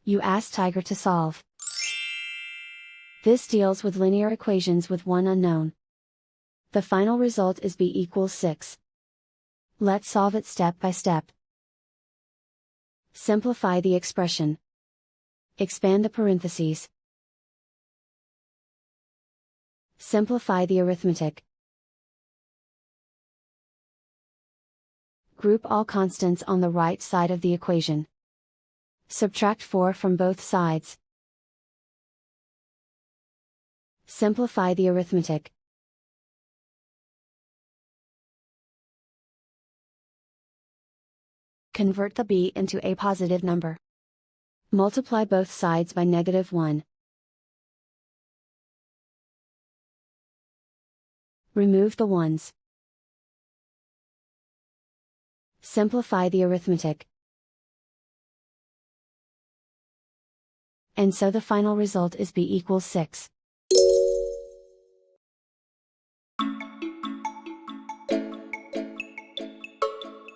You ask Tiger to solve. This deals with linear equations with one unknown. The final result is b equals 6. Let's solve it step by step. Simplify the expression. Expand the parentheses. Simplify the arithmetic. Group all constants on the right side of the equation. Subtract 4 from both sides. Simplify the arithmetic. Convert the b into a positive number. Multiply both sides by -1. Remove the ones. Simplify the arithmetic. And so the final result is b equals 6.